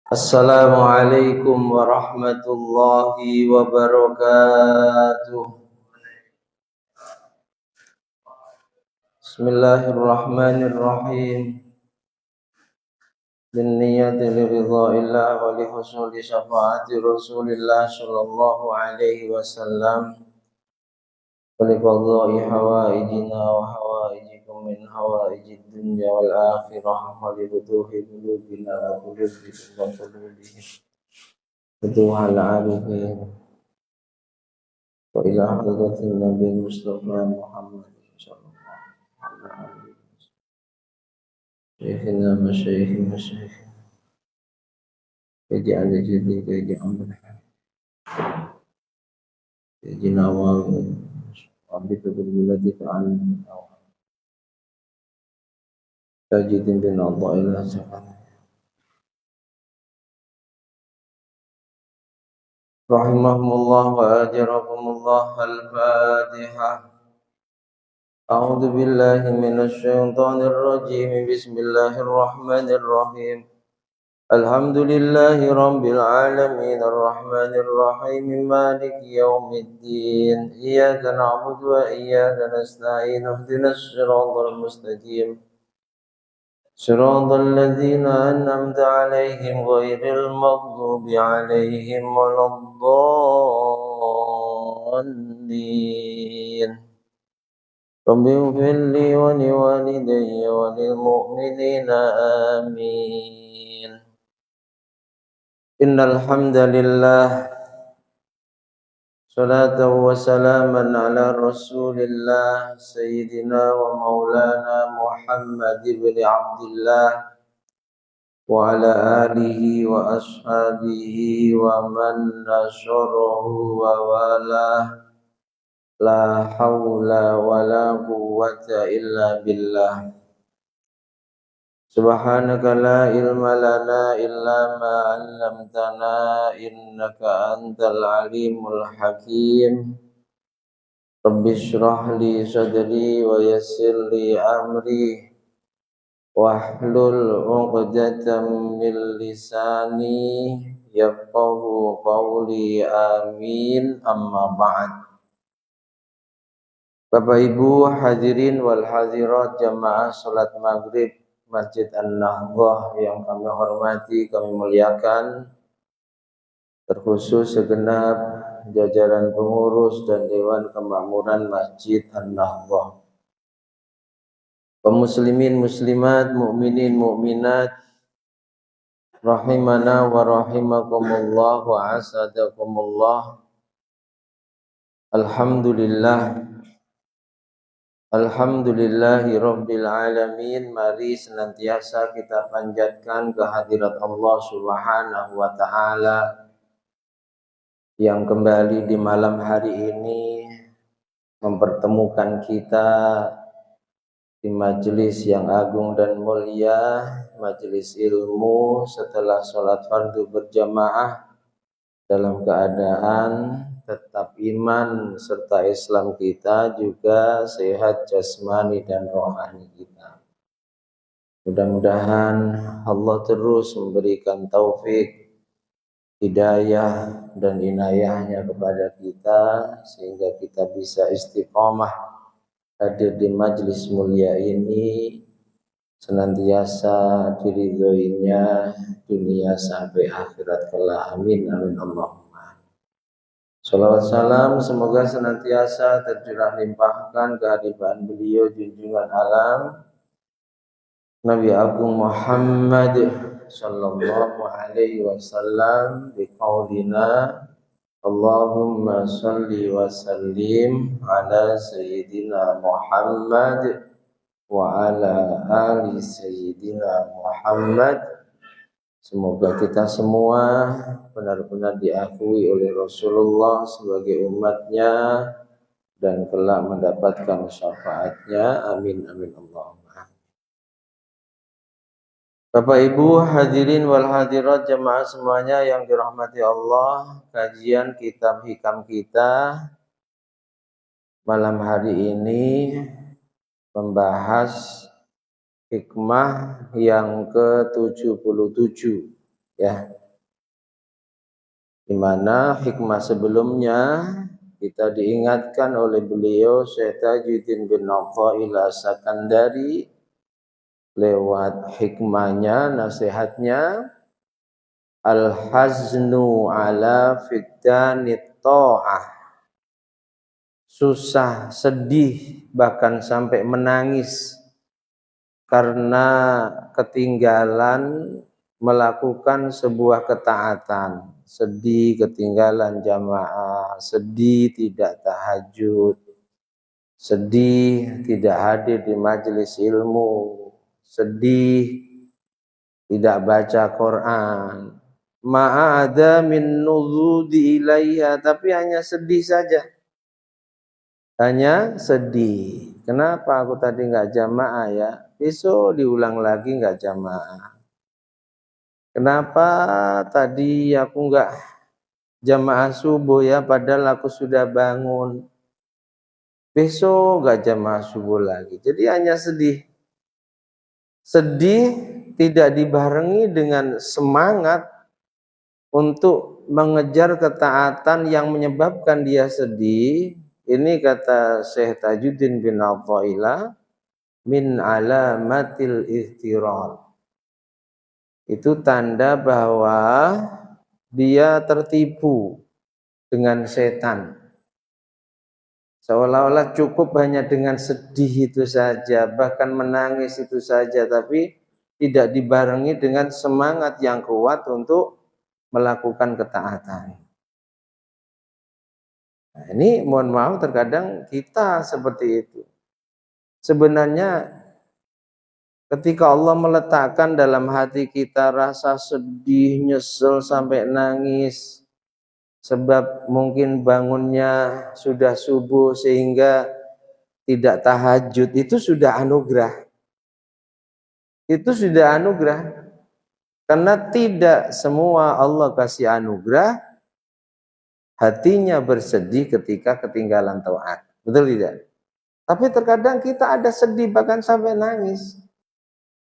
Assalamualaikum warahmatullahi wabarakatuh. Bismillahirrahmanirrahim. Bin niyati liridha'illah wa li husuli syafaati Rasulillah sallallahu alaihi wasallam. Wa li qadha'i hawaijina wa hawaijikum min hawaijid dunya wal akhirah wa li futuhi qulubina wa qulubikum wa qulubihim. Futuhal arifin wa ila hadratin Nabi Mustafa Muhammad sallallahu alaihi wasallam. Syekhina masyayikh ij'al jaddi ij'al jinawal abdi bilati ta'ala tajidin bin Allah rahimahumullah wa ajarakumullah. Al-Fatihah. A'udzu billahi minasy syaithanir rajim. Bismillahirrahmanirrahim. Alhamdulillahi rabbil alamin arrahmanir rahim maliki yaumiddin. Iyyaka na'budu wa iyyaka nasta'in. Ihdinas siratal mustaqim. Siratal ladzina an'amta 'alaihim ghairil maghdubi 'alaihim waladdallin. Rabbi ighfirli wa liwalidayya wa lil mu'minina amin. Innal hamdalillah salatan wa salaman ala Rasulillah sayyidina wa maulana Muhammad ibn Abdullah wa ala alihi wa ashabihi wa man nasyarahu wa walah. La haula wa la quwwata illa billah. Subhanaka la ilma lana illa ma 'allamtana innaka antal alimul hakim. Rabbi shrah li sadri wa yassir li amri wahlul 'uqdatam min lisani yafqahu qawli. Amin. Amma ba'd. Bapak Ibu hadirin wal hadirat jamaah salat maghrib Masjid An-Nahdah yang kami hormati, kami muliakan, terkhusus segenap jajaran pengurus dan Dewan Kemakmuran Masjid An-Nahdah, kaum muslimin muslimat, mukminin mukminat rahimana wa rahimakumullah wa asadakumullah. Alhamdulillahi rabbil alamin. Mari senantiasa kita panjatkan kehadirat Allah subhanahu wa ta'ala yang kembali di malam hari ini mempertemukan kita di majelis yang agung dan mulia, majelis ilmu setelah sholat fardu berjamaah dalam keadaan tetap iman serta Islam kita juga sehat jasmani dan rohani kita. Mudah-mudahan Allah terus memberikan taufik, hidayah dan inayahnya kepada kita sehingga kita bisa istiqomah hadir di majelis mulia ini, senantiasa diridhoinya dunia sampai akhirat kelak. Amin amin Allahumma. Salawat salam semoga senantiasa tercurah limpahkan kehadiran beliau junjungan alam Nabi Agung Muhammad sallallahu alaihi wasallam biqaulina Allahumma salli wa sallim ala sayyidina Muhammad wa ala ali sayyidina Muhammad. Semoga kita semua benar-benar diakui oleh Rasulullah sebagai umatnya dan kelak mendapatkan syafaatnya. Amin amin Allahumma. Bapak Ibu hadirin wal hadirat jemaah semuanya yang dirahmati Allah, kajian kitab hikam kita malam hari ini membahas hikmah yang ke-77 ya. Di mana hikmah sebelumnya kita diingatkan oleh beliau Syekh Tajuddin bin Athaillah As-Sakandari lewat hikmahnya, nasihatnya, al-haznu ala fitdanit ta'ah, susah, sedih, bahkan sampai menangis karena ketinggalan melakukan sebuah ketaatan, sedih ketinggalan jamaah, sedih tidak tahajud, sedih tidak hadir di majelis ilmu, sedih tidak baca Quran, ma'ada min nuzudi ilaiha, tapi hanya sedih saja, hanya sedih. Kenapa aku tadi nggak jamaah ya? Besok diulang lagi nggak jamaah. Kenapa tadi aku nggak jamaah subuh ya? Padahal aku sudah bangun. Besok nggak jamaah subuh lagi. Jadi hanya sedih. Sedih tidak dibarengi dengan semangat untuk mengejar ketaatan yang menyebabkan dia sedih. Ini kata Syekh Tajuddin bin Athaillah, min alamatil ihtirar. Itu tanda bahwa dia tertipu dengan setan. Seolah-olah cukup hanya dengan sedih itu saja, bahkan menangis itu saja, tapi tidak dibarengi dengan semangat yang kuat untuk melakukan ketaatan. Nah, ini mohon maaf terkadang kita seperti itu. Sebenarnya ketika Allah meletakkan dalam hati kita rasa sedih, nyesel sampai nangis, sebab mungkin bangunnya sudah subuh sehingga tidak tahajud, itu sudah anugerah. Itu sudah anugerah. Karena tidak semua Allah kasih anugerah, hatinya bersedih ketika ketinggalan taat. Betul tidak? Tapi terkadang kita ada sedih bahkan sampai nangis.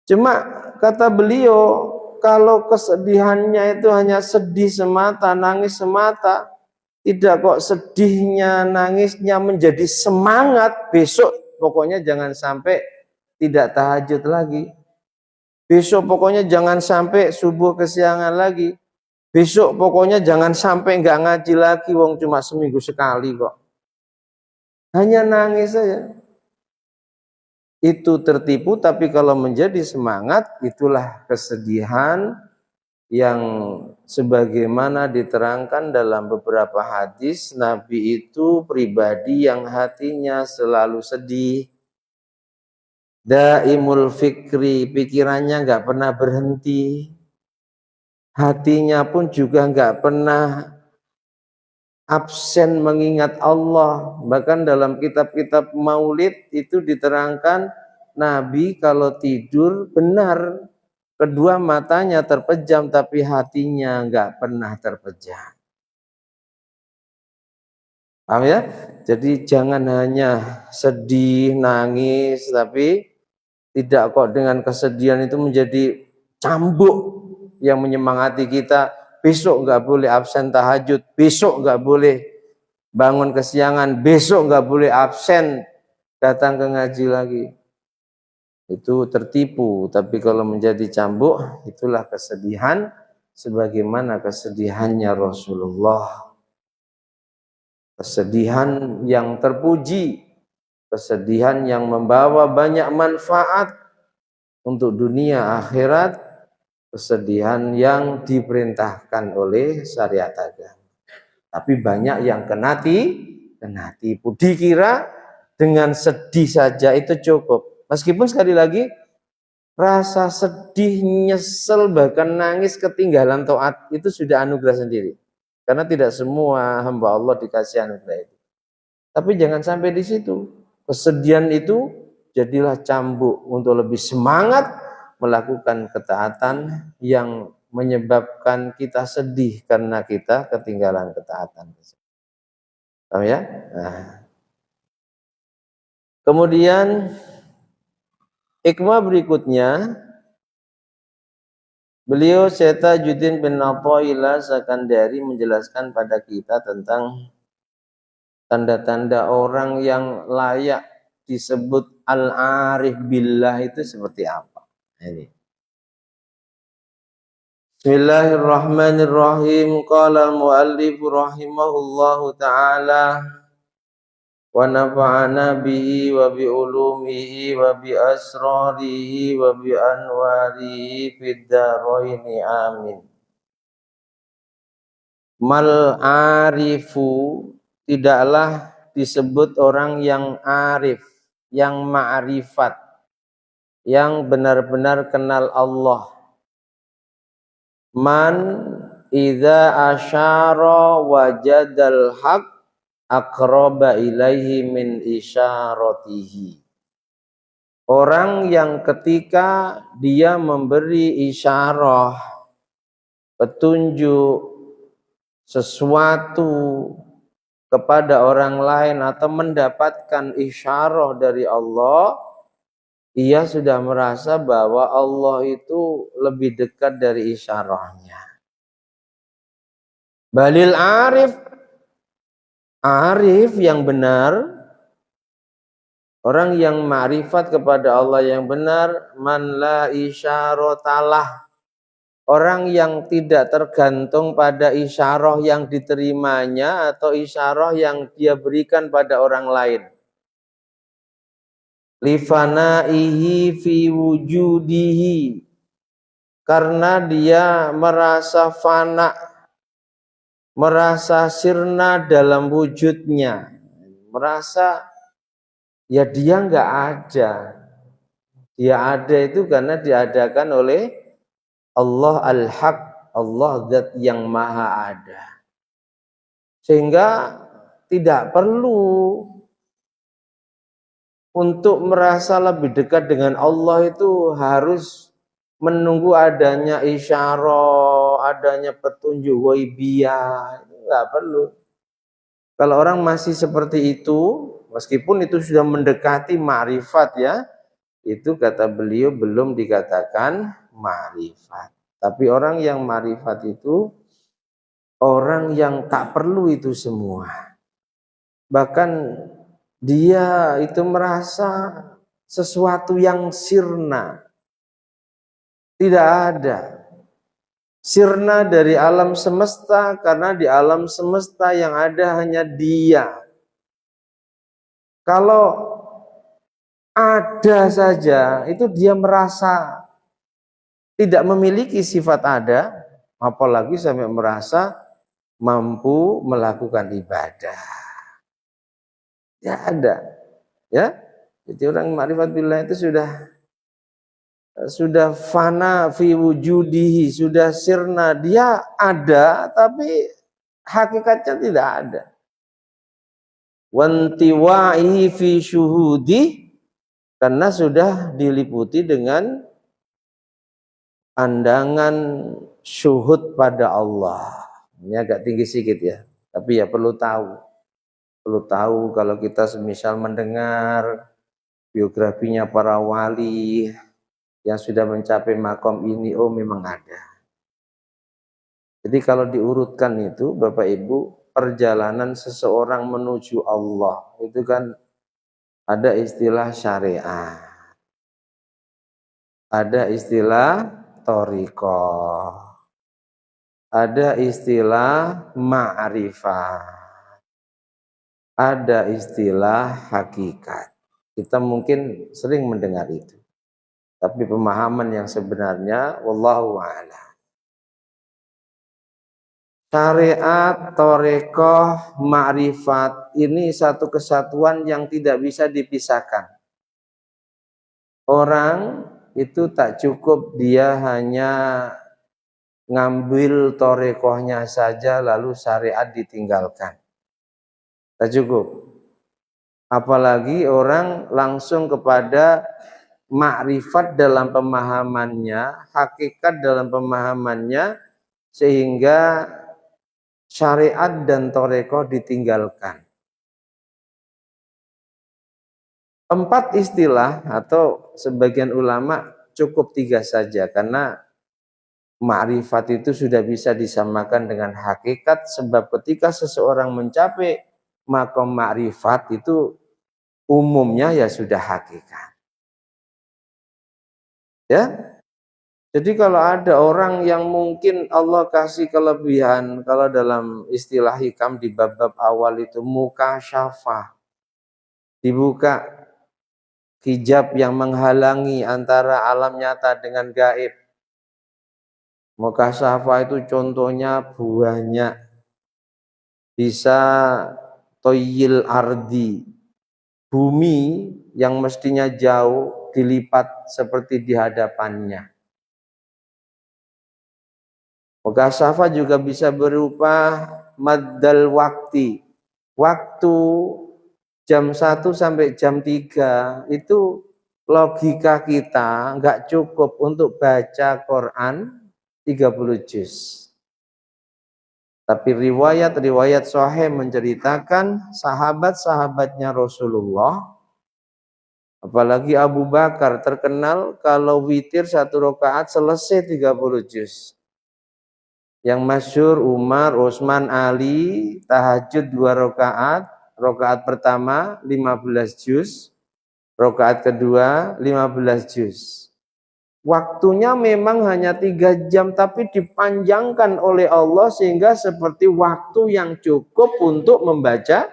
Cuma kata beliau, kalau kesedihannya itu hanya sedih semata, nangis semata, tidak kok sedihnya, nangisnya menjadi semangat besok. Pokoknya jangan sampai tidak tahajud lagi. Besok pokoknya jangan sampai subuh kesiangan lagi. Besok pokoknya jangan sampai nggak ngaji lagi, wong cuma seminggu sekali kok. Hanya nangis saja. Itu tertipu, tapi kalau menjadi semangat, itulah kesedihan yang sebagaimana diterangkan dalam beberapa hadis, Nabi itu pribadi yang hatinya selalu sedih, daimul fikri, pikirannya nggak pernah berhenti, hatinya pun juga nggak pernah absen mengingat Allah. Bahkan dalam kitab-kitab maulid itu diterangkan Nabi kalau tidur benar kedua matanya terpejam tapi hatinya nggak pernah terpejam. Paham ya? Jadi jangan hanya sedih, nangis, tapi tidak kok dengan kesedihan itu menjadi cambuk yang menyemangati kita. Besok nggak boleh absen tahajud, besok nggak boleh bangun kesiangan, besok nggak boleh absen datang ke ngaji lagi. Itu tertipu, tapi kalau menjadi cambuk, itulah kesedihan sebagaimana kesedihannya Rasulullah. Kesedihan yang terpuji, kesedihan yang membawa banyak manfaat untuk dunia akhirat, kesedihan yang diperintahkan oleh syariat agama. Tapi banyak yang kena tipu. Dikira dengan sedih saja itu cukup. Meskipun sekali lagi rasa sedih, nyesel, bahkan nangis ketinggalan taat itu sudah anugerah sendiri. Karena tidak semua hamba Allah dikasih anugerah itu. Tapi jangan sampai di situ. Kesedihan itu jadilah cambuk untuk lebih semangat melakukan ketaatan yang menyebabkan kita sedih karena kita ketinggalan ketaatan. Paham ya? Nah. Kemudian hikmah berikutnya, beliau Syekh Tajuddin bin Athaillah Sakandari menjelaskan pada kita tentang tanda-tanda orang yang layak disebut al-arif billah itu seperti apa. Ini. Bismillahirrahmanirrahim. Qala al-muallif rahimahullahu ta'ala wa nafa'ana bihi wa bi ulumihi wa bi asrarihi wa bi anwarihi fid dharaini amin. Mal arifu, tidaklah disebut orang yang arif, yang ma'rifat, yang benar-benar kenal Allah. Man idza asyara wajadal haq aqraba ilaihi min isyaratihi. Orang yang ketika dia memberi isyarah, petunjuk sesuatu kepada orang lain atau mendapatkan isyarah dari Allah, ia sudah merasa bahwa Allah itu lebih dekat dari isyarahnya. Balil arif yang benar, orang yang ma'rifat kepada Allah yang benar, man la isyaratalah, orang yang tidak tergantung pada isyarah yang diterimanya atau isyarah yang dia berikan pada orang lain. Lifanaihi fi wujudihi, karena dia merasa fana, merasa sirna dalam wujudnya, merasa ya dia enggak ada. Dia ada itu karena diadakan oleh Allah al-Haq, Allah zat yang maha ada. Sehingga tidak perlu untuk merasa lebih dekat dengan Allah itu harus menunggu adanya isyarah, adanya petunjuk ghaibiyah. Enggak perlu. Kalau orang masih seperti itu, meskipun itu sudah mendekati ma'rifat ya, itu kata beliau belum dikatakan ma'rifat. Tapi orang yang ma'rifat itu orang yang tak perlu itu semua. Bahkan dia itu merasa sesuatu yang sirna. Tidak ada sirna dari alam semesta, karena di alam semesta yang ada hanya dia. Kalau ada saja, itu dia merasa tidak memiliki sifat ada, apalagi sampai merasa mampu melakukan ibadah. Ya ada, ya. Jadi orang ma'rifat billah itu sudah fana fi wujudihi, sudah sirna, dia ada tapi hakikatnya tidak ada. Wantiwa'i fi syuhudi, karena sudah diliputi dengan pandangan syuhud pada Allah. Ini agak tinggi sedikit ya, tapi ya perlu tahu. Perlu tahu kalau kita semisal mendengar biografinya para wali yang sudah mencapai makom ini, oh memang ada. Jadi kalau diurutkan itu Bapak Ibu, perjalanan seseorang menuju Allah itu kan ada istilah syariah, ada istilah thariqah, ada istilah ma'rifah, ada istilah hakikat. Kita mungkin sering mendengar itu, tapi pemahaman yang sebenarnya wallahu a'lam. Syariat, thariqah, ma'rifat ini satu kesatuan yang tidak bisa dipisahkan. Orang itu tak cukup dia hanya ngambil thariqahnya saja lalu syariat ditinggalkan. Tak cukup. Apalagi orang langsung kepada makrifat dalam pemahamannya, hakikat dalam pemahamannya, sehingga syariat dan thariqah ditinggalkan. 4 istilah atau sebagian ulama cukup 3 saja, karena makrifat itu sudah bisa disamakan dengan hakikat, sebab ketika seseorang mencapai maqam makrifat itu umumnya ya sudah hakikat. Ya. Jadi kalau ada orang yang mungkin Allah kasih kelebihan, kalau dalam istilah hikam di bab-bab awal itu mukasyafah, dibuka hijab yang menghalangi antara alam nyata dengan gaib. Mukasyafah itu contohnya banyak, bisa toyil ardi, bumi yang mestinya jauh dilipat seperti di hadapannya. Mukasyafah juga bisa berupa maddal waktu jam 1 sampai jam 3 itu logika kita nggak cukup untuk baca Quran 30 juz. Tapi riwayat-riwayat sahih menceritakan sahabat-sahabatnya Rasulullah, apalagi Abu Bakar terkenal kalau witir 1 rakaat selesai 30 juz. Yang masyhur Umar, Utsman, Ali, tahajud 2 rakaat, rakaat pertama 15 juz, rakaat kedua 15 juz. Waktunya memang hanya 3 jam, tapi dipanjangkan oleh Allah sehingga seperti waktu yang cukup untuk membaca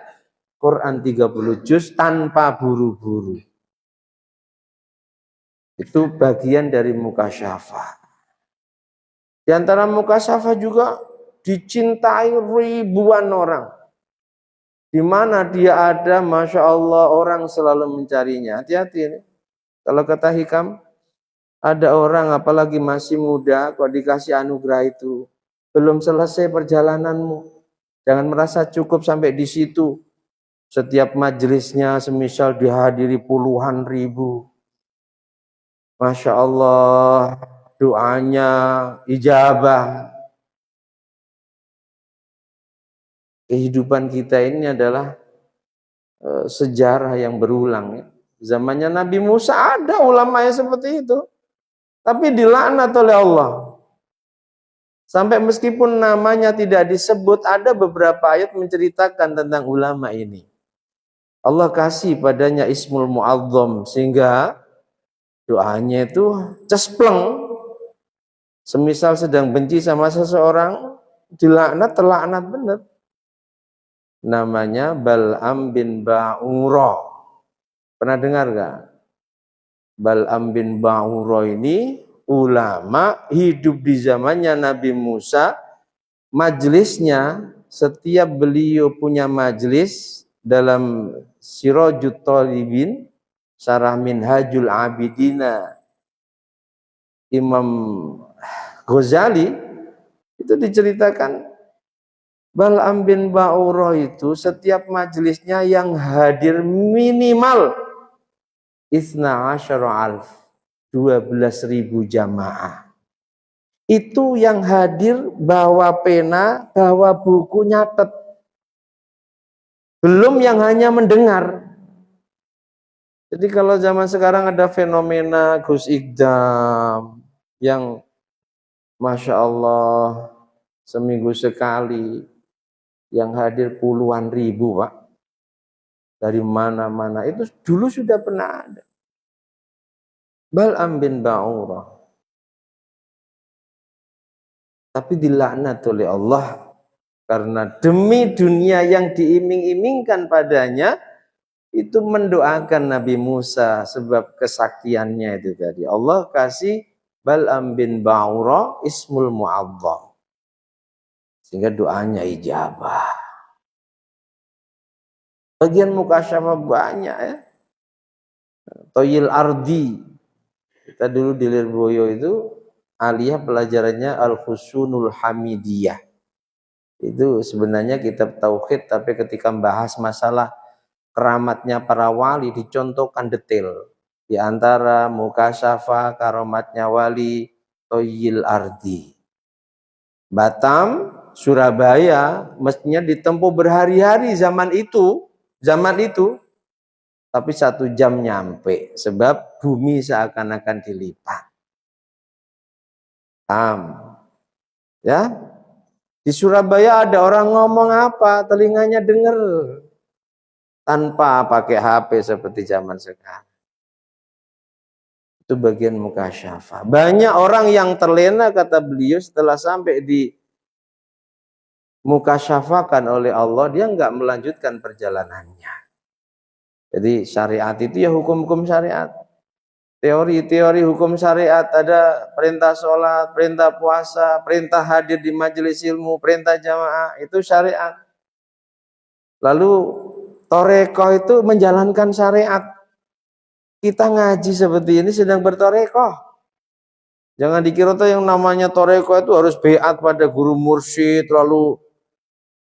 Quran 30 juz tanpa buru-buru. Itu bagian dari mukasyafah. Di antara mukasyafah juga dicintai ribuan orang. Di mana dia ada, Masya Allah, orang selalu mencarinya. Hati-hati ini. Kalau kata hikam, ada orang apalagi masih muda, kok dikasih anugerah itu, belum selesai perjalananmu. Jangan merasa cukup sampai di situ. Setiap majelisnya semisal dihadiri puluhan ribu. Masya Allah, doanya ijabah. Kehidupan kita ini adalah sejarah yang berulang. Ya. Zamannya Nabi Musa ada ulama yang seperti itu, tapi dilaknat oleh Allah. Sampai meskipun namanya tidak disebut, ada beberapa ayat menceritakan tentang ulama ini. Allah kasih padanya ismul mu'azzam, sehingga doanya itu cespleng. Semisal sedang benci sama seseorang, dilaknat, terlaknat benar. Namanya Bal'am bin Ba'ura. Pernah dengar gak? Bal'am bin Ba'ura ini ulama hidup di zamannya Nabi Musa. Majelisnya, setiap beliau punya majelis dalam Sirajut Talibin, Syarah Minhajul Abidina Imam Ghazali, itu diceritakan Bal'am bin Ba'ura itu setiap majelisnya yang hadir minimal 12.000 jamaah. Itu yang hadir bawa pena, bawa buku nyatet. Belum yang hanya mendengar. Jadi kalau zaman sekarang ada fenomena Gus Ikdam yang Masya Allah seminggu sekali, yang hadir puluhan ribu, Pak, dari mana-mana, itu dulu sudah pernah ada. Bal'am bin Ba'ura, tapi dilaknat oleh Allah karena demi dunia yang diiming-imingkan padanya, itu mendoakan Nabi Musa sebab kesaktiannya itu tadi. Allah kasih Bal'am bin Ba'ura ismul mu'azzam, sehingga doanya ijabah. Bagian mukasyafah banyak ya. Toyil ardi. Kita dulu di Lirboyo itu aliyah pelajarannya Al-Husunul Hamidiyah. Itu sebenarnya kitab tauhid, tapi ketika membahas masalah keramatnya para wali dicontohkan detail. Di antara mukasyafa karomatnya wali Toyil Ardi. Batam, Surabaya mestinya ditempuh berhari-hari zaman itu, tapi 1 jam nyampe, sebab bumi seakan-akan dilipat. Ya, di Surabaya ada orang ngomong apa, telinganya dengar, tanpa pakai HP seperti zaman sekarang. Itu bagian mukasyafa. Banyak orang yang terlena, kata beliau, setelah sampai di mukasyafakan oleh Allah, dia nggak melanjutkan perjalanannya. Jadi syariat itu ya hukum-hukum syariat. Teori-teori hukum syariat, ada perintah sholat, perintah puasa, perintah hadir di majelis ilmu, perintah jamaah, itu syariat. Lalu torekoh itu menjalankan syariat. Kita ngaji seperti ini sedang bertorekoh. Jangan dikira tuh yang namanya torekoh itu harus beat pada guru mursyid, lalu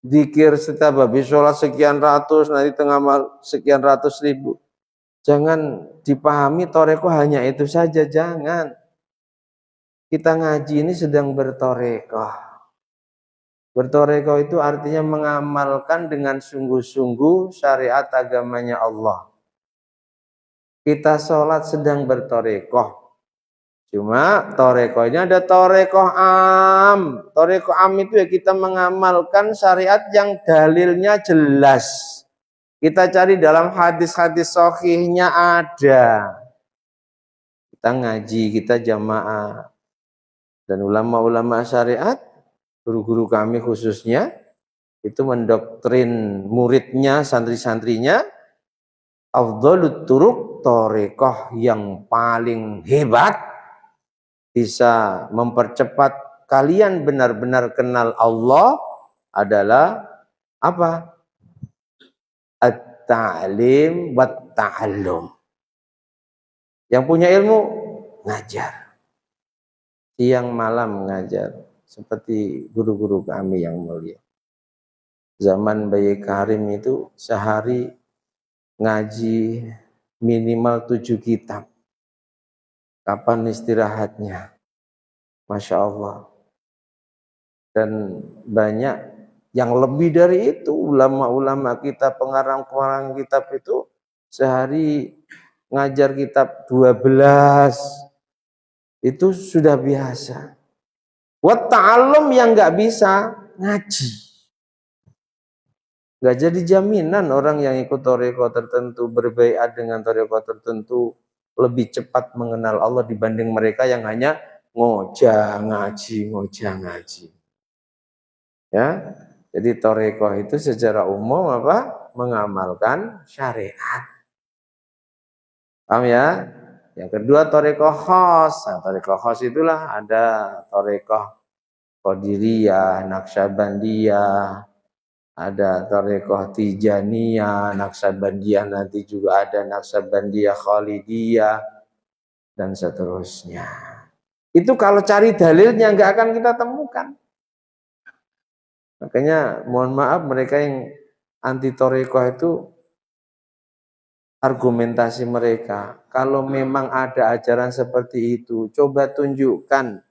dikir setiap habis sholat sekian ratus, nanti tengah malam sekian ratus ribu. Jangan dipahami torekoh hanya itu saja, jangan. Kita ngaji ini sedang bertorekoh. Bertorekoh itu artinya mengamalkan dengan sungguh-sungguh syariat agamanya Allah. Kita sholat sedang bertorekoh. Cuma torekoh ini ada torekoh am. Torekoh am itu ya kita mengamalkan syariat yang dalilnya jelas. Kita cari dalam hadis-hadis sahihnya ada. Kita ngaji, kita jamaah. Dan ulama-ulama syariat, guru-guru kami khususnya, itu mendoktrin muridnya, santri-santrinya, afdhalut turuq, torekoh yang paling hebat, bisa mempercepat kalian benar-benar kenal Allah adalah apa? At-ta'lim wat ta'allum. Yang punya ilmu ngajar, siang malam ngajar, seperti guru-guru kami yang mulia. Zaman Bayi Karim itu sehari ngaji minimal 7 kitab. Kapan istirahatnya? Masya Allah. Dan banyak yang lebih dari itu, ulama-ulama kita, pengarang-pengarang kitab itu sehari ngajar kitab 12. Itu sudah biasa. Wa ta'allum yang nggak bisa ngaji. Nggak jadi jaminan orang yang ikut thariqah tertentu, berbaiat dengan thariqah tertentu lebih cepat mengenal Allah dibanding mereka yang hanya ngojah ngaji. Ya, jadi thariqah itu secara umum apa? Mengamalkan syariat. Paham ya? Yang kedua thariqah khas. Nah, thariqah khas itulah ada thariqah Qadiriyah, Naqsyabandiyah, ada thariqah Tijaniyah, Naqsyabandiyah, nanti juga ada Naqsyabandiyah Khalidiyah, dan seterusnya. Itu kalau cari dalilnya nggak akan kita temukan. Makanya mohon maaf mereka yang anti thariqah itu argumentasi mereka. Kalau memang ada ajaran seperti itu, coba tunjukkan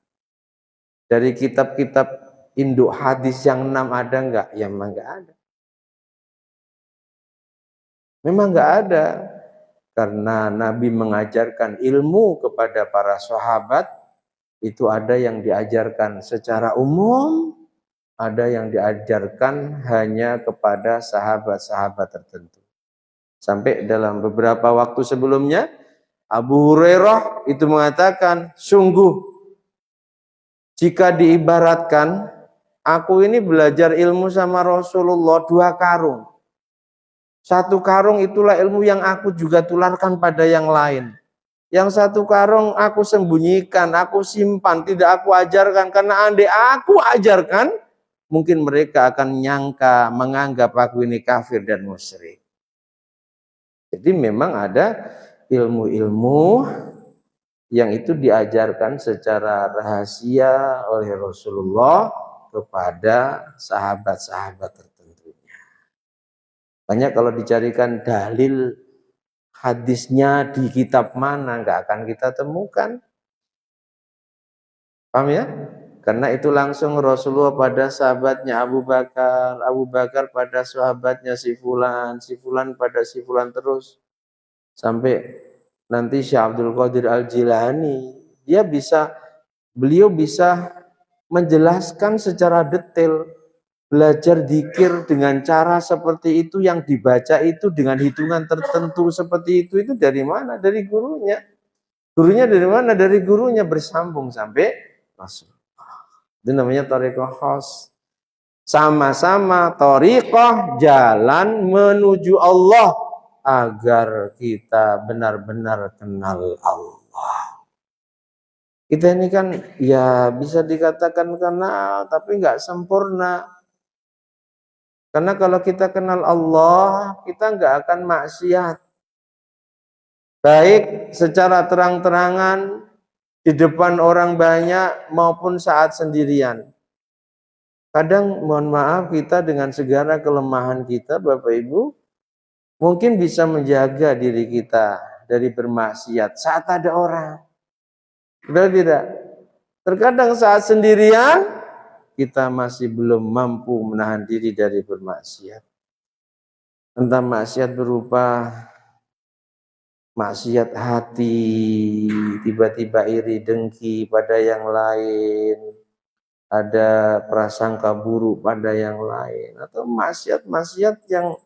dari kitab-kitab induk hadis yang 6 ada enggak? Ya memang enggak ada. Memang enggak ada. Karena Nabi mengajarkan ilmu kepada para sahabat, itu ada yang diajarkan secara umum, ada yang diajarkan hanya kepada sahabat-sahabat tertentu. Sampai dalam beberapa waktu sebelumnya, Abu Hurairah itu mengatakan, sungguh jika diibaratkan, aku ini belajar ilmu sama Rasulullah 2 karung. 1 karung itulah ilmu yang aku juga tularkan pada yang lain. Yang 1 karung aku sembunyikan, aku simpan, tidak aku ajarkan. Karena andai aku ajarkan, mungkin mereka akan menganggap aku ini kafir dan musyrik. Jadi memang ada ilmu-ilmu yang itu diajarkan secara rahasia oleh Rasulullah kepada sahabat-sahabat tertentunya. Banyak kalau dicarikan dalil hadisnya di kitab mana, nggak akan kita temukan. Paham ya? Karena itu langsung Rasulullah pada sahabatnya Abu Bakar, Abu Bakar pada sahabatnya si Fulan pada si Fulan, terus sampai nanti Syekh Abdul Qadir Al-Jilani, beliau bisa menjelaskan secara detail, belajar dzikir dengan cara seperti itu, yang dibaca itu dengan hitungan tertentu seperti itu dari mana? Dari gurunya. Gurunya dari mana? Dari gurunya, bersambung sampai Rasul. Itu namanya thariqah khas. Sama-sama thariqah jalan menuju Allah agar kita benar-benar kenal Allah. Kita ini kan ya bisa dikatakan kenal, tapi nggak sempurna. Karena kalau kita kenal Allah, kita nggak akan maksiat. Baik secara terang-terangan di depan orang banyak maupun saat sendirian. Kadang mohon maaf, kita dengan segala kelemahan kita Bapak Ibu mungkin bisa menjaga diri kita dari bermaksiat saat ada orang. Betul tidak? Terkadang saat sendirian kita masih belum mampu menahan diri dari bermaksiat. Entah maksiat berupa maksiat hati, tiba-tiba iri dengki pada yang lain, ada prasangka buruk pada yang lain, atau maksiat-maksiat yang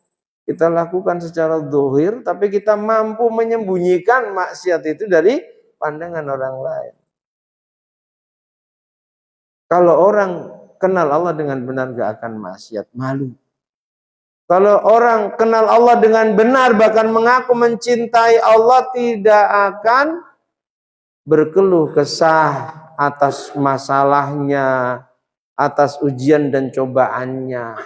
kita lakukan secara zahir, tapi kita mampu menyembunyikan maksiat itu dari pandangan orang lain. Kalau orang kenal Allah dengan benar gak akan maksiat, malu. Kalau orang kenal Allah dengan benar bahkan mengaku mencintai Allah, tidak akan berkeluh kesah atas masalahnya, atas ujian dan cobaannya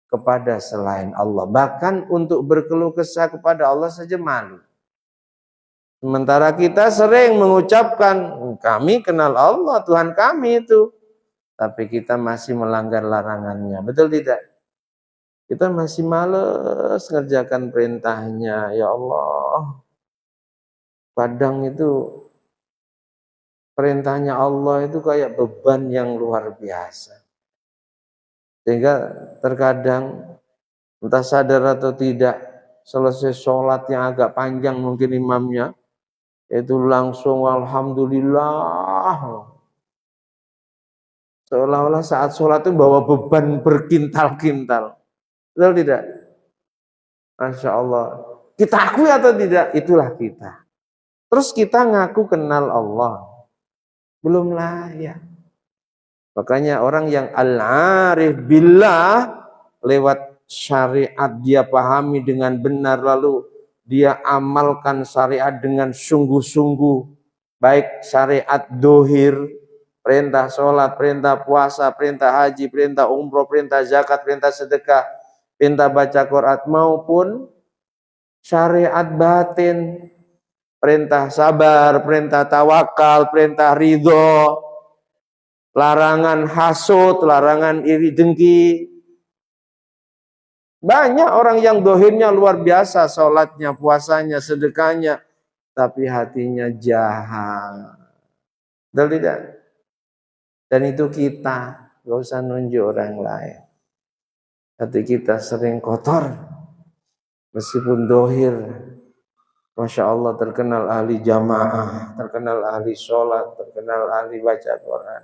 kepada selain Allah. Bahkan untuk berkeluh kesah kepada Allah saja malu. Sementara kita sering mengucapkan, kami kenal Allah, Tuhan kami itu. Tapi kita masih melanggar larangannya. Betul tidak? Kita masih males ngerjakan perintahnya. Ya Allah, kadang itu perintahnya Allah itu kayak beban yang luar biasa. Sehingga terkadang entah sadar atau tidak, selesai sholat yang agak panjang mungkin imamnya, itu langsung alhamdulillah. Seolah-olah saat sholat itu bawa beban berkintal-kintal. Betul tidak? Masya Allah. Kita akui atau tidak? Itulah kita. Terus kita ngaku kenal Allah. Belum layak. Makanya orang yang al-arif billah, lewat syariat dia pahami dengan benar, lalu dia amalkan syariat dengan sungguh-sungguh. Baik syariat dohir, perintah sholat, perintah puasa, perintah haji, perintah umroh, perintah zakat, perintah sedekah, perintah baca Quran, maupun syariat batin, perintah sabar, perintah tawakal, perintah ridho, larangan hasud, larangan iri dengki. Banyak orang yang dohirnya luar biasa, sholatnya, puasanya, sedekahnya, tapi hatinya jahat. Betul tidak? Dan itu kita, gak usah nunjuk orang lain. Hati kita sering kotor, meskipun dohir, Masya Allah terkenal ahli jamaah, terkenal ahli sholat, terkenal ahli baca Quran.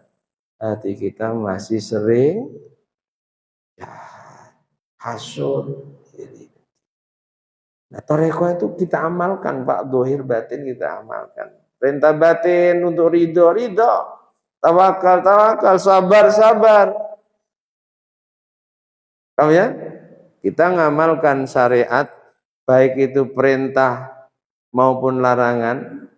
Hati kita masih sering hasud. Nah, thariqah itu kita amalkan, Pak. Dohir batin kita amalkan. Perintah batin untuk ridho, ridho. Tawakal, tawakal, sabar, sabar. Kamu ya? Kita ngamalkan syariat, baik itu perintah maupun larangan.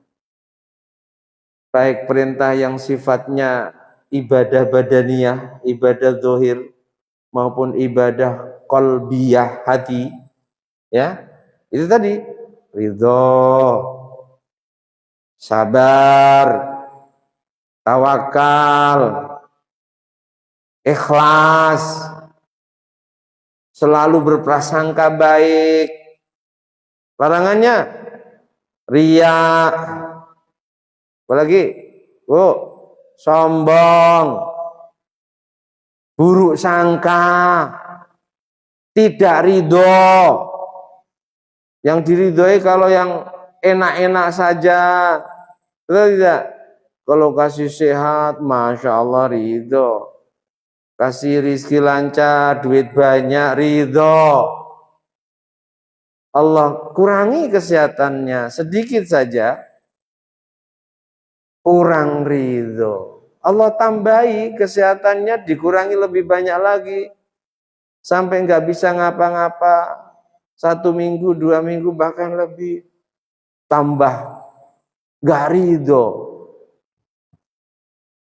Baik perintah yang sifatnya ibadah badaniyah, ibadah zahir, maupun ibadah qalbiyah, hati. Ya, itu tadi. Ridho, sabar, tawakal, ikhlas, selalu berprasangka baik. Larangannya Ria, apalagi? Oh, sombong, buruk sangka, tidak ridho. Yang diridhoi kalau yang enak-enak saja, betul tidak? Kalau kasih sehat, masya Allah ridho. Kasih rizki lancar, duit banyak, ridho. Allah kurangi kesehatannya sedikit saja, kurang ridho. Allah tambahi kesehatannya, dikurangi lebih banyak lagi, sampai nggak bisa ngapa-ngapa, 1 minggu, 2 minggu, bahkan lebih, tambah nggak ridho.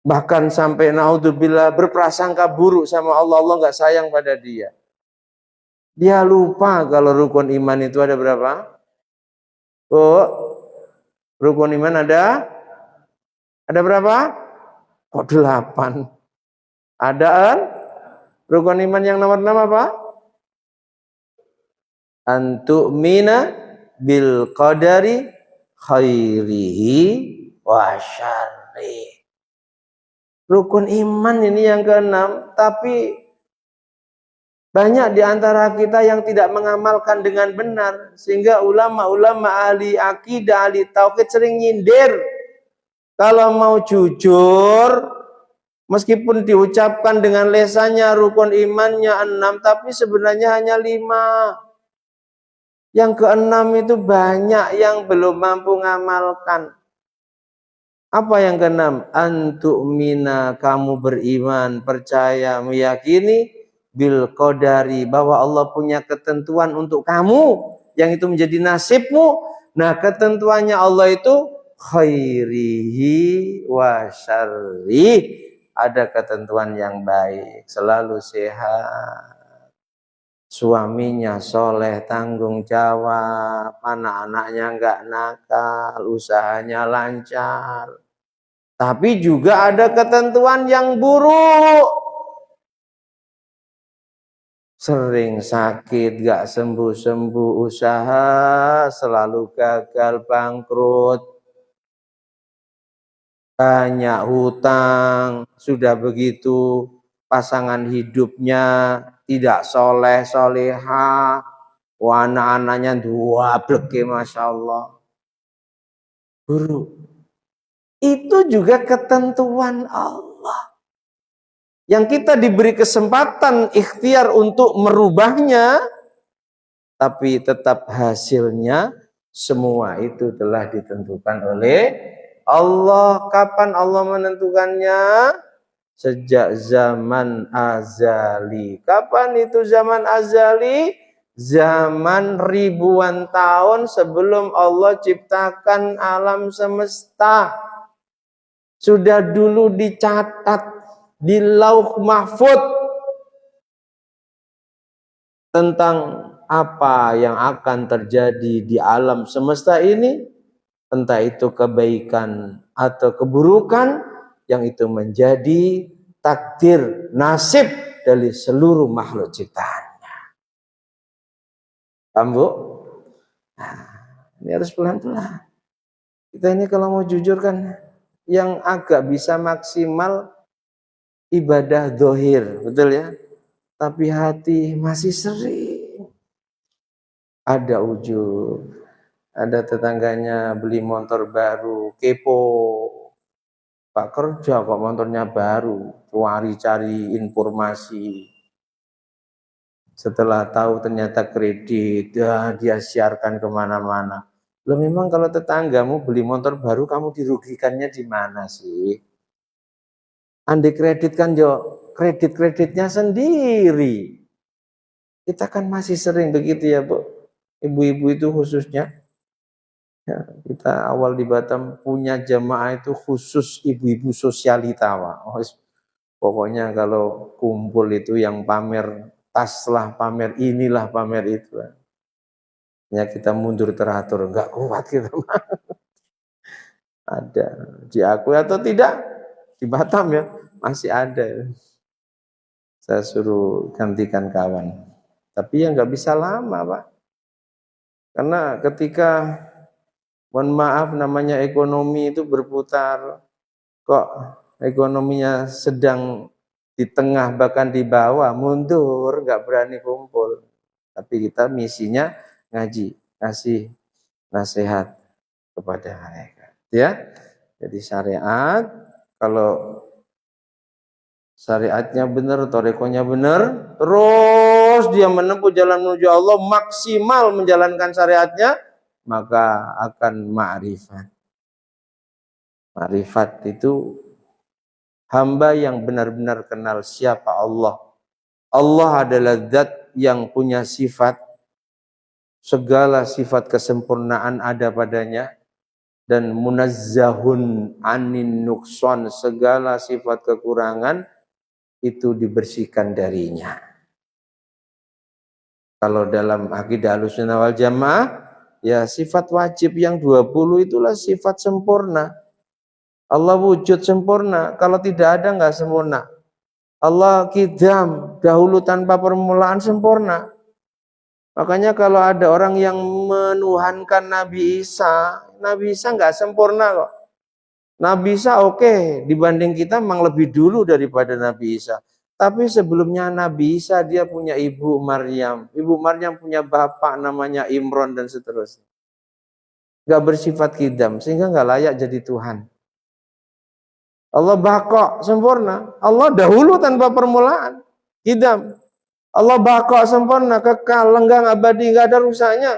Bahkan sampai naudzubillah berprasangka buruk sama Allah, Allah nggak sayang pada dia. Dia lupa kalau rukun iman itu ada berapa? Oh, rukun iman ada berapa? Kok 8? Ada kan? Rukun iman yang nomor 6 apa? Antu'mina bil qadari khairihi wa syarri. Rukun iman ini yang ke-6, tapi banyak di antara kita yang tidak mengamalkan dengan benar, sehingga ulama-ulama ahli akidah, ahli tauhid sering nyindir. Kalau mau jujur, meskipun diucapkan dengan lesannya rukun imannya 6, tapi sebenarnya hanya 5. Yang ke-6 itu banyak yang belum mampu mengamalkan. Apa yang ke-6? Antu'mina, kamu beriman, percaya, meyakini bil qadari, bahwa Allah punya ketentuan untuk kamu, yang itu menjadi nasibmu. Nah, ketentuannya Allah itu khairihi wa syarri, ada ketentuan yang baik, selalu sehat, suaminya soleh, tanggung jawab, anak-anaknya enggak nakal, usahanya lancar. Tapi juga ada ketentuan yang buruk, sering sakit, enggak sembuh-sembuh, usaha selalu gagal, bangkrut, banyak hutang, sudah begitu pasangan hidupnya tidak soleh solehah, anak-anaknya dua bleke, masya Allah, buruk. Itu juga ketentuan Allah, yang kita diberi kesempatan ikhtiar untuk merubahnya, tapi tetap hasilnya semua itu telah ditentukan oleh Allah. Kapan Allah menentukannya? Sejak zaman azali. Kapan itu zaman azali? Zaman ribuan tahun sebelum Allah ciptakan alam semesta. Sudah dulu dicatat di Lauh Mahfud tentang apa yang akan terjadi di alam semesta ini, entah itu kebaikan atau keburukan, yang itu menjadi takdir, nasib dari seluruh makhluk ciptaannya. Paham, Bu? Nah, ini harus pelan-pelan. Kita ini kalau mau jujur kan, yang agak bisa maksimal ibadah dohir, betul ya? Tapi hati masih sering ada ujub. Ada tetangganya beli motor baru, kepo. Pak kerja kok motornya baru, cari informasi. Setelah tahu ternyata kredit, dia siarkan kemana-mana. Loh, memang kalau tetanggamu beli motor baru, kamu dirugikannya di mana sih? Andai kredit kan kredit-kreditnya sendiri. Kita kan masih sering begitu ya, Bu. Ibu-ibu itu khususnya. Ya, kita awal di Batam punya jamaah itu khusus ibu-ibu sosialita, Pak. Oh, pokoknya kalau kumpul itu yang pamer tas lah, pamer inilah, pamer itu. Ya kita mundur teratur, enggak kuat kita. Ada, diakui atau tidak, di Batam ya masih ada. Saya suruh gantikan kawan. Tapi ya nggak bisa lama, Pak. Karena ketika Mohon maaf, namanya ekonomi itu berputar. Kok ekonominya sedang di tengah bahkan di bawah, mundur, nggak berani kumpul. Tapi kita misinya ngaji, ngasih nasihat kepada mereka. Ya, jadi syariat, kalau syariatnya benar, torekonya benar, terus dia menempuh jalan menuju Allah, maksimal menjalankan syariatnya, maka akan ma'rifat. Ma'rifat itu hamba yang benar-benar kenal siapa Allah. Allah adalah zat yang punya sifat, segala sifat kesempurnaan ada padanya, dan munazzahun anin nukson, segala sifat kekurangan itu dibersihkan darinya. Kalau dalam akidah Ahlussunnah wal Jamaah, ya sifat wajib yang 20 itulah sifat sempurna. Allah wujud sempurna, kalau tidak ada nggak sempurna. Allah kidam, dahulu tanpa permulaan, sempurna. Makanya kalau ada orang yang menuhankan Nabi Isa nggak sempurna kok. Nabi Isa oke, dibanding kita memang lebih dulu daripada Nabi Isa. Tapi sebelumnya Nabi Isa dia punya ibu Maryam. Ibu Maryam punya bapak namanya Imron dan seterusnya. Nggak bersifat kidam, sehingga nggak layak jadi Tuhan. Allah baqo, sempurna. Allah dahulu tanpa permulaan, kidam. Allah baqo, sempurna, kekal, lenggang, abadi, nggak ada rusaknya.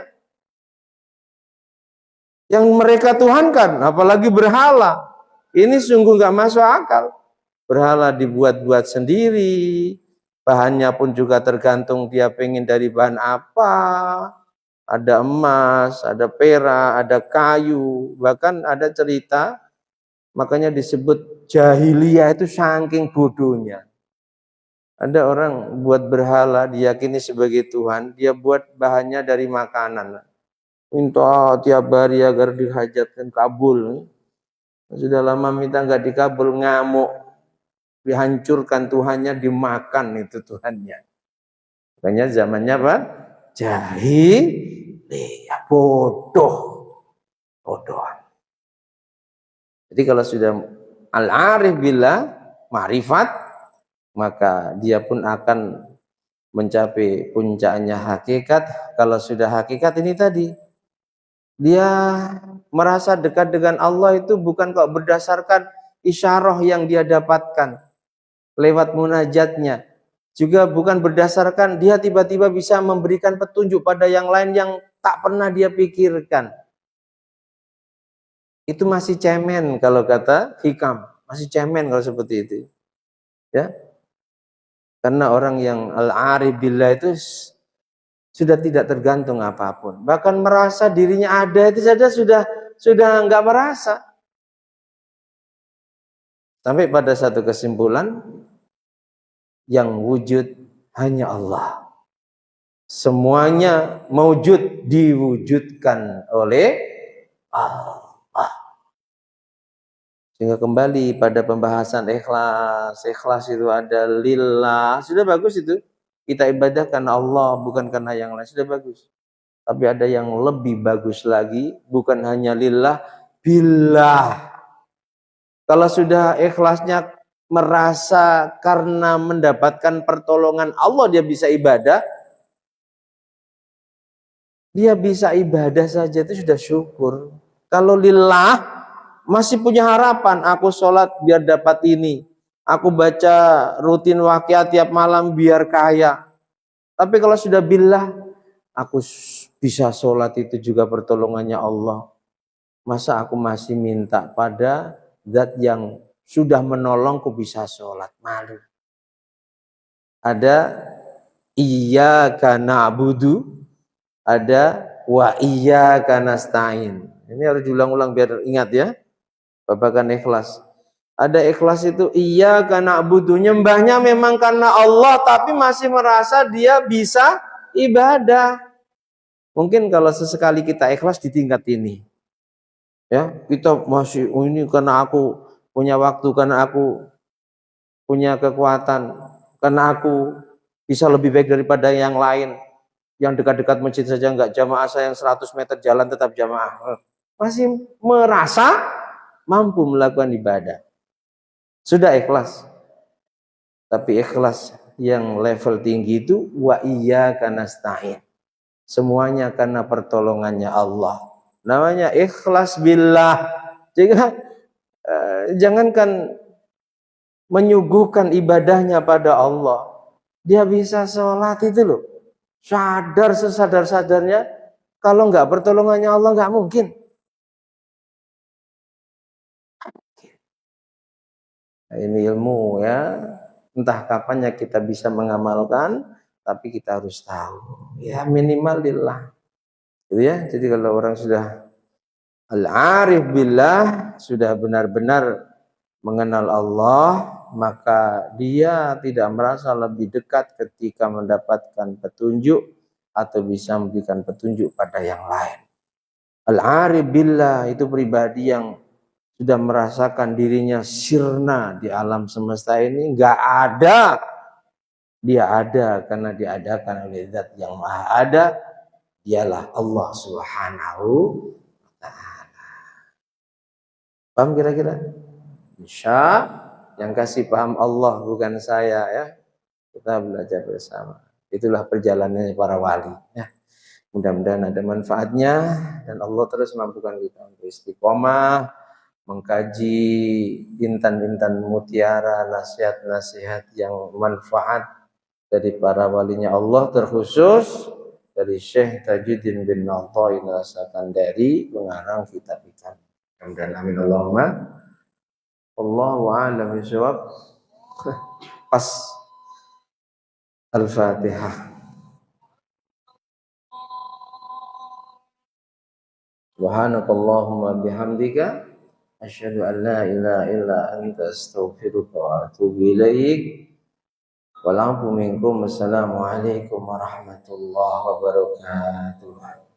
Yang mereka tuhankan, apalagi berhala, ini sungguh nggak masuk akal. Berhala dibuat-buat sendiri, bahannya pun juga tergantung dia pengen dari bahan apa. Ada emas, ada perak, ada kayu, bahkan ada cerita, makanya disebut jahiliyah itu saking bodohnya. Ada orang buat berhala, diyakini sebagai Tuhan, dia buat bahannya dari makanan. Minta tiap hari agar dihajatkan, kabul. Sudah lama minta nggak dikabul, ngamuk. Dihancurkan Tuhannya, dimakan itu Tuhannya. Makanya zamannya apa? Jahiliyah, bodoh. Jadi kalau sudah al-arif billah, ma'rifat, maka dia pun akan mencapai puncaknya hakikat. Kalau sudah hakikat ini tadi, dia merasa dekat dengan Allah itu bukan kok berdasarkan isyarah yang dia dapatkan lewat munajatnya, juga bukan berdasarkan dia tiba-tiba bisa memberikan petunjuk pada yang lain yang tak pernah dia pikirkan. Itu masih cemen kalau kata hikam, masih cemen kalau seperti itu. Ya. Karena orang yang al-arif billah itu sudah tidak tergantung apapun. Bahkan merasa dirinya ada itu saja sudah enggak merasa. Sampai pada satu kesimpulan, yang wujud hanya Allah. Semuanya mewujud diwujudkan oleh Allah. Sehingga kembali pada pembahasan ikhlas. Ikhlas itu ada lillah. Sudah bagus itu. Kita ibadah karena Allah, bukan karena yang lain. Sudah bagus. Tapi ada yang lebih bagus lagi. Bukan hanya lillah, billah. Kalau sudah ikhlasnya merasa karena mendapatkan pertolongan Allah dia bisa ibadah. Dia bisa ibadah saja itu sudah syukur. Kalau lillah masih punya harapan, aku sholat biar dapat ini, aku baca rutin waqiah tiap malam biar kaya. Tapi kalau sudah billah, aku bisa sholat itu juga pertolongannya Allah. Masa aku masih minta pada zat yang sudah menolongku bisa sholat? Malu. Ada iyyaka na'budu, ada wa iyyaka nasta'in. Ini harus diulang-ulang biar ingat ya. Babakan ikhlas. Ada ikhlas itu iyyaka na'budu, nyembahnya memang karena Allah tapi masih merasa dia bisa ibadah. Mungkin kalau sesekali kita ikhlas di tingkat ini. Ya, kita masih ini karena aku punya waktu, karena aku punya kekuatan, karena aku bisa lebih baik daripada yang lain. Yang dekat-dekat masjid saja enggak jamaah, saya yang 100 meter jalan tetap jamaah. masih merasa mampu melakukan ibadah. Sudah ikhlas. Tapi ikhlas yang level tinggi itu wa iyyaka nasta'in. Semuanya karena pertolongannya Allah. Namanya ikhlas billah. Jangankan menyuguhkan ibadahnya pada Allah. Dia bisa sholat itu loh. Sadar sesadar-sadarnya. Kalau nggak pertolongannya Allah nggak mungkin. Nah, ini ilmu ya. Entah kapannya kita bisa mengamalkan. Tapi kita harus tahu. Ya minimal lillah. Gitu ya. Jadi kalau orang sudah al-arif billah. Sudah benar-benar mengenal Allah, maka dia tidak merasa lebih dekat ketika mendapatkan petunjuk atau bisa memberikan petunjuk pada yang lain. Al-arif billah itu pribadi yang sudah merasakan dirinya sirna di alam semesta ini, enggak ada. Dia ada karena diadakan oleh Zat yang Maha Ada, dialah Allah Subhanahu wa taala. Paham kira-kira? Insya yang kasih paham Allah bukan saya ya. Kita belajar bersama. Itulah perjalanannya para wali ya. Mudah-mudahan ada manfaatnya dan Allah terus mampukan kita untuk istiqomah mengkaji intan-intan mutiara, nasihat-nasihat yang manfaat dari para walinya Allah, terkhusus dari Syekh Tajuddin bin Athaillah Al-Sakandari pengarang kitab kita. Mudah-mudahan amin Allahumma. Allahu a'lam bishawab. Pas Al-Fatihah. Subhanakallahumma bihamdika asyhadu an la ilaha illa anta astaghfiruka wa atubu ilaik. Wal 'afwu minkum. Assalamualaikum warahmatullahi wabarakatuh.